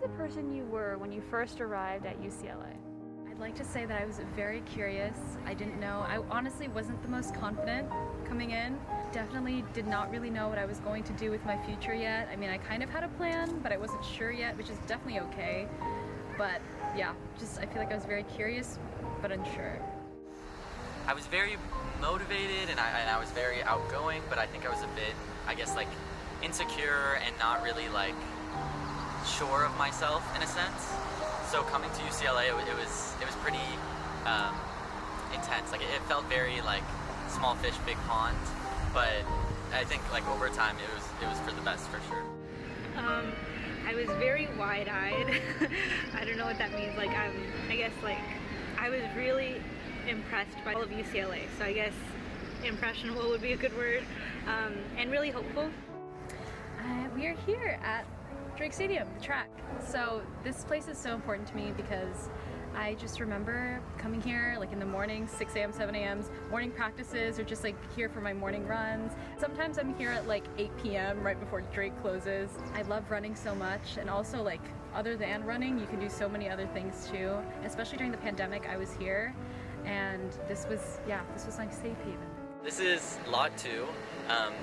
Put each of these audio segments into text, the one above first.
the person you were when you first arrived at UCLA? I'd like to say that I was very curious. I didn't know. I honestly wasn't the most confident coming in. Definitely did not really know what I was going to do with my future yet. I mean, I kind of had a plan, but I wasn't sure yet, which is definitely okay. But yeah, I feel like I was very curious, but unsure. I was very motivated and I was very outgoing, but I think I was a bit, I guess, like insecure and not really like sure of myself in a sense. So coming to UCLA, it was pretty intense. Like it felt very like small fish, big pond. But I think like over time, it was for the best for sure. I was very wide-eyed. I don't know what that means. Like I guess like I was really impressed by all of UCLA. So I guess impressionable would be a good word, and really hopeful. We are here at Drake Stadium, the track. So this place is so important to me because I just remember coming here like in the morning, 6 a.m., 7 a.m., morning practices, or just like here for my morning runs. Sometimes I'm here at like 8 p.m. right before Drake closes. I love running so much, and also like other than running, you can do so many other things too. Especially during the pandemic, I was here, and this was my safe haven. This is Lot 2.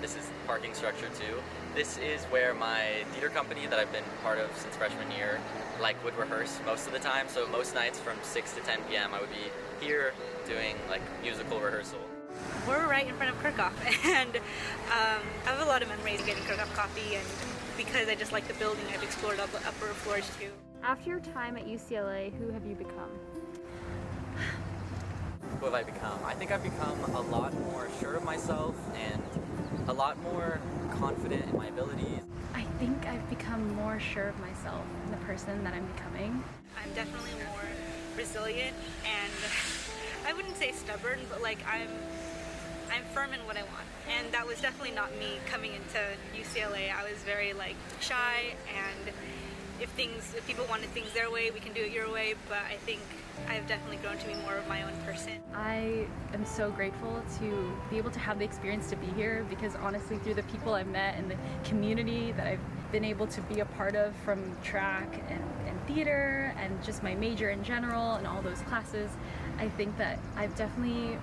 This is parking structure 2. This is where my theater company that I've been part of since freshman year would rehearse most of the time. So most nights from 6 to 10 p.m. I would be here doing like musical rehearsal. We're right in front of Kirchhoff, and I have a lot of memories of getting Kirchhoff coffee, and because I just like the building, I've explored all the upper floors too. After your time at UCLA, who have you become? Who have I become? I think I've become a lot more sure of myself and a lot more confident in my abilities. I think I've become more sure of myself and the person that I'm becoming. I'm definitely more resilient, and I wouldn't say stubborn, but like I'm firm in what I want. And that was definitely not me coming into UCLA. I was very like shy, and if people wanted things their way, we can do it your way, but I think I've definitely grown to be more of my own person. I am so grateful to be able to have the experience to be here, because honestly, through the people I've met and the community that I've been able to be a part of from track and theater and just my major in general and all those classes, I think that I've definitely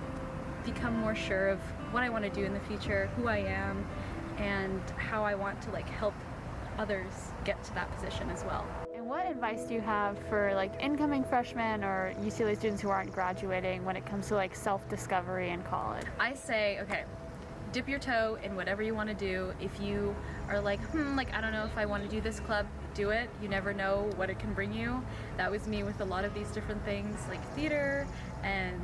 become more sure of what I want to do in the future, who I am, and how I want to like help others get to that position as well. And what advice do you have for like incoming freshmen or UCLA students who aren't graduating when it comes to like self-discovery in college? I say, okay, dip your toe in whatever you want to do. If you are like, I don't know if I want to do this club, do it. You never know what it can bring you. That was me with a lot of these different things, like theater, and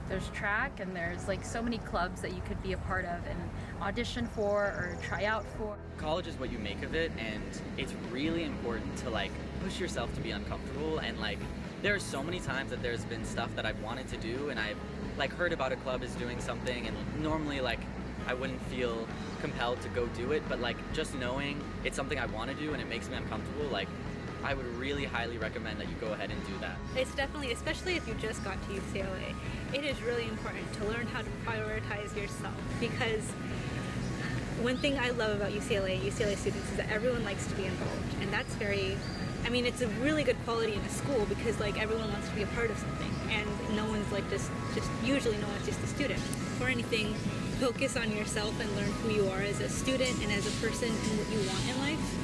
there's track, and there's like so many clubs that you could be a part of and audition for or try out for. College is what you make of it, and it's really important to like push yourself to be uncomfortable. And like there are so many times that there's been stuff that I've wanted to do, and I've like heard about a club is doing something, and normally like I wouldn't feel compelled to go do it, but like just knowing it's something I want to do and it makes me uncomfortable, like I would really highly recommend that you go ahead and do that. It's definitely, especially if you just got to UCLA, it is really important to learn how to prioritize yourself, because one thing I love about UCLA students is that everyone likes to be involved, and that's it's a really good quality in a school, because like everyone wants to be a part of something, and no one's like usually no one's just a student. For anything, focus on yourself and learn who you are as a student and as a person and what you want in life.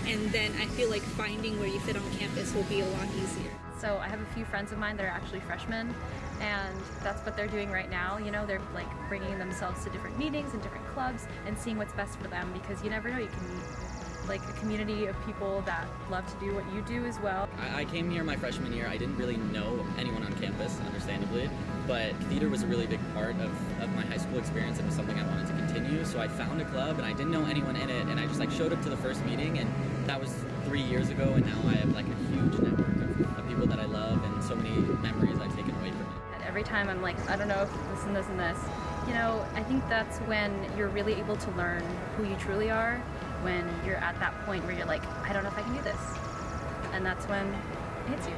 And then I feel like finding where you fit on campus will be a lot easier. So I have a few friends of mine that are actually freshmen, and that's what they're doing right now. You know, they're like bringing themselves to different meetings and different clubs and seeing what's best for them, because you never know, you can meet like a community of people that love to do what you do as well. I came here my freshman year. I didn't really know anyone on campus, understandably, but theater was a really big part of my high school experience, and it was something I wanted to continue. So I found a club, and I didn't know anyone in it, and I just like showed up to the first meeting, and that was 3 years ago, and now I have like a huge network of people that I love, and so many memories I've taken away from it. And every time I'm like, I don't know if this and this and this, you know, I think that's when you're really able to learn who you truly are, when you're at that point where you're like, I don't know if I can do this. And that's when it hits you.